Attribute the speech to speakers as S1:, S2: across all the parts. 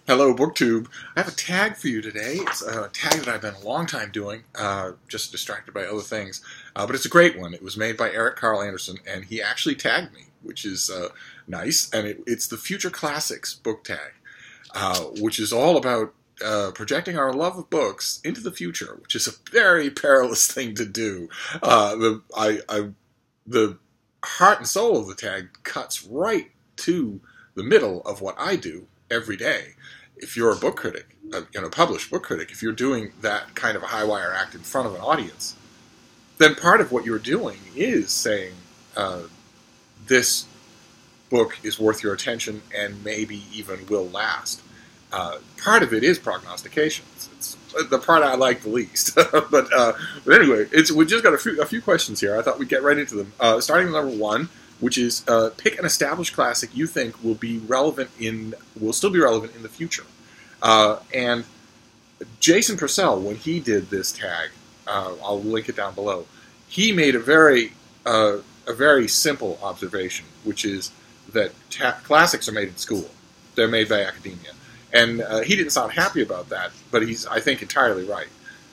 S1: Hello, BookTube. I have a tag for you today. It's a tag that I've been a long time doing, just distracted by other things. But it's a great one. It was made by Karl Anderson, and he actually tagged me, which is nice. And it's the Future Classics book tag, which is all about projecting our love of books into the future, which is a very perilous thing to do. The heart and soul of the tag cuts right to the middle of what I do every day. If you're a book critic, published book critic, if you're doing that kind of a high wire act in front of an audience, then part of what you're doing is saying, this book is worth your attention and maybe even will last. Part of it is prognostications. It's the part I like the least. but anyway, we just got a few questions here. I thought we'd get right into them. Starting with number one, which is pick an established classic you think will still be relevant in the future. And Jason Purcell, when he did this tag, I'll link it down below. He made a very simple observation, which is that classics are made in school. They're made by academia, and he didn't sound happy about that, but he's, I think, entirely right.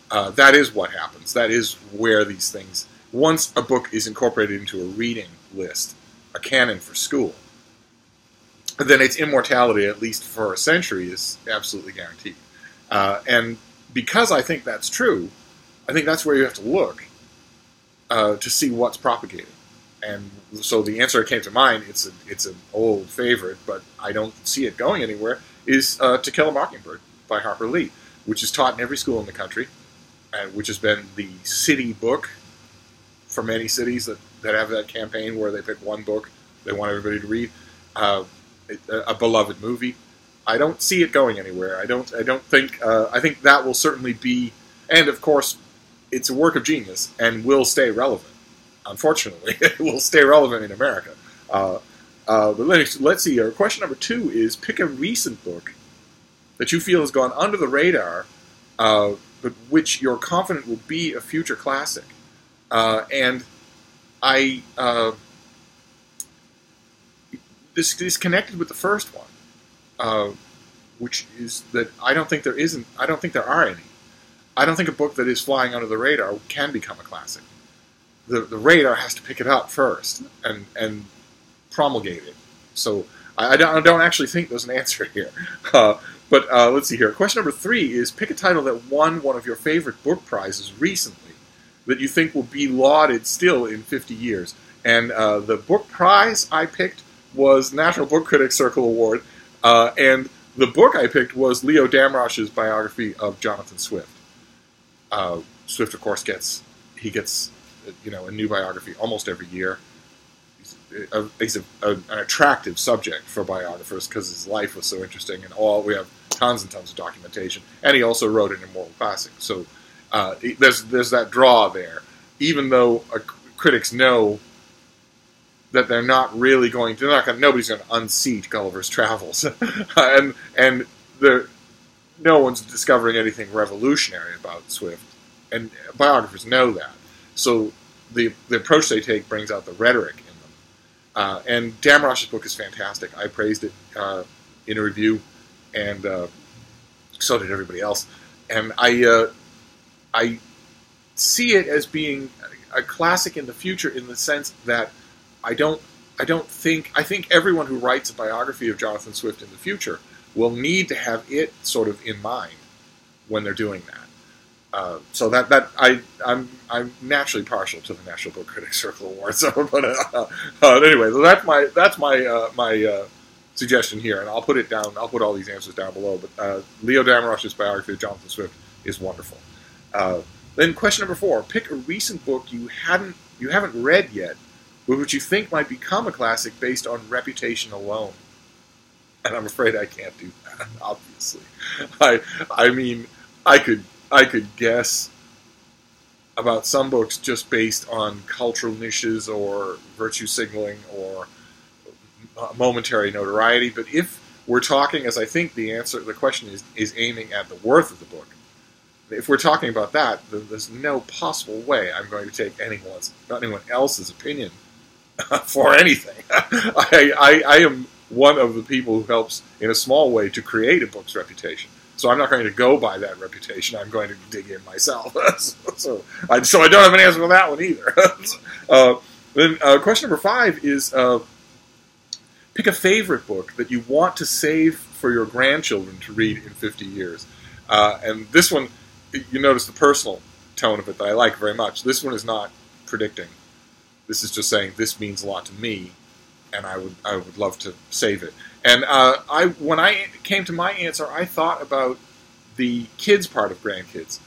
S1: That is what happens. That is where these things. Once a book is incorporated into a reading list, a canon for school, then its immortality, at least for a century, is absolutely guaranteed. And because I think that's true, I think that's where you have to look to see what's propagating. And so the answer that came to mind, it's an old favorite, but I don't see it going anywhere, is To Kill a Mockingbird by Harper Lee, which is taught in every school in the country, and which has been the city book for many cities that have that campaign where they pick one book they want everybody to read. A beloved movie. I don't see it going anywhere. I don't think. I think that will certainly be, and of course, it's a work of genius and will stay relevant. Unfortunately, it will stay relevant in America. But let's see. Question number two is pick a recent book that you feel has gone under the radar, but which you're confident will be a future classic. And this is connected with the first one, which is that I don't think there are any. I don't think a book that is flying under the radar can become a classic. The radar has to pick it up first and promulgate it. So I don't actually think there's an answer here. But let's see here. Question number three is pick a title that won one of your favorite book prizes recently that you think will be lauded still in 50 years. And the book prize I picked was National Book Critics Circle Award, and the book I picked was Leo Damrosch's biography of Jonathan Swift. Swift, of course, gets a new biography almost every year. He's an attractive subject for biographers because his life was so interesting, and we have tons and tons of documentation. And he also wrote an immortal classic, so there's that draw there. Even though critics know that they're not really nobody's going to unseat Gulliver's Travels, and no one's discovering anything revolutionary about Swift, and biographers know that. So the approach they take brings out the rhetoric in them. And Damrosch's book is fantastic. I praised it in a review, and so did everybody else. And I see it as being a classic in the future in the sense that I think everyone who writes a biography of Jonathan Swift in the future will need to have it sort of in mind when they're doing that. So I'm naturally partial to the National Book Critics Circle Award. So, but anyway, that's my suggestion here, and I'll put it down. I'll put all these answers down below. But Leo Damrosch's biography of Jonathan Swift is wonderful. Then question number four: pick a recent book you haven't read yet, but which you think might become a classic based on reputation alone. And I'm afraid I can't do that. Obviously, I mean, I could guess about some books just based on cultural niches or virtue signaling or momentary notoriety. But if we're talking, as I think the question is aiming at the worth of the book, if we're talking about that, then there's no possible way I'm going to take anyone else's opinion for anything. I am one of the people who helps in a small way to create a book's reputation. So I'm not going to go by that reputation. I'm going to dig in myself. so I don't have an answer for that one either. Then question number 5 is pick a favorite book that you want to save for your grandchildren to read in 50 years. And this one, you notice the personal tone of it that I like very much. This one is not predicting. This is just saying this means a lot to me, and I would love to save it. And when I came to my answer, I thought about the kids part of Grandkids,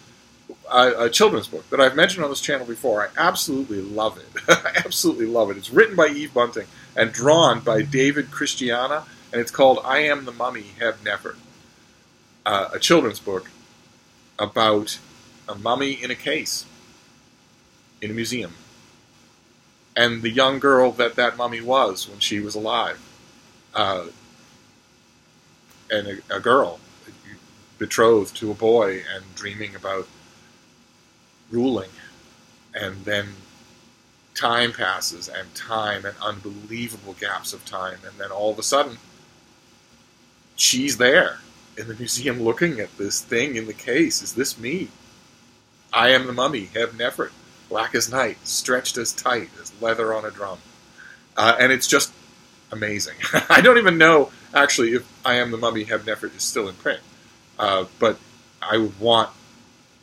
S1: a children's book that I've mentioned on this channel before. I absolutely love it. I absolutely love it. It's written by Yves Bunting and drawn by David Christiana, and it's called I Am the Mummy Heb-Nefert, a children's book about a mummy in a case in a museum, and the young girl that mummy was when she was alive. And a girl betrothed to a boy and dreaming about ruling. And then time passes, and unbelievable gaps of time, and then all of a sudden, she's there in the museum looking at this thing in the case. Is this me? I am the mummy, Heb-Nefert, black as night, stretched as tight as leather on a drum. And it's just amazing. I don't even know, actually, if I Am the Mummy Heb-Nefert is still in print. But I would want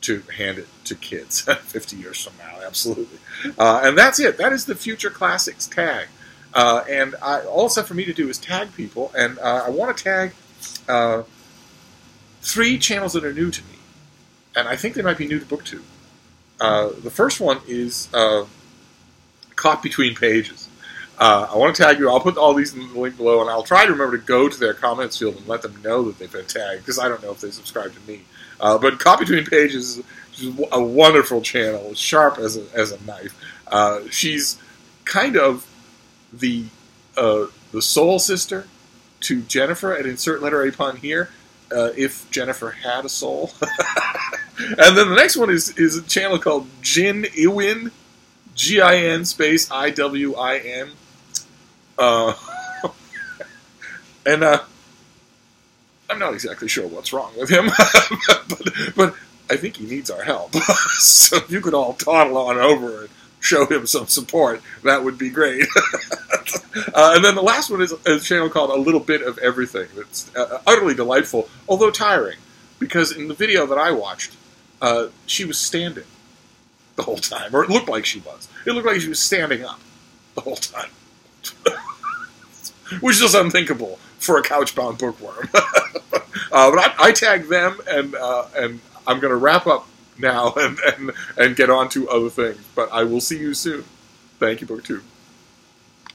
S1: to hand it to kids 50 years from now, absolutely. And that's it. That is the Future Classics tag. And all it's left for me to do is tag people. And I want to tag 3 channels that are new to me. And I think they might be new to BookTube. The first one is Caught Between Pages. I want to tag you. I'll put all these in the link below, and I'll try to remember to go to their comments field and let them know that they've been tagged, because I don't know if they subscribe to me. But Caught Between Pages is a wonderful channel, sharp as a knife. She's kind of the soul sister to Jennifer, and insert literary pun here, if Jennifer had a soul. And then the next one is a channel called Iwin, Gin space IWIN. And I'm not exactly sure what's wrong with him, but I think he needs our help. So if you could all toddle on over and show him some support, that would be great. And then the last one is a channel called A Little Bit of Everything. That's utterly delightful, although tiring, because in the video that I watched, she was standing the whole time, or it looked like she was. It looked like she was standing up the whole time, which is unthinkable for a couch-bound bookworm. But I tagged them, and I'm going to wrap up now and get on to other things. But I will see you soon. Thank you, BookTube.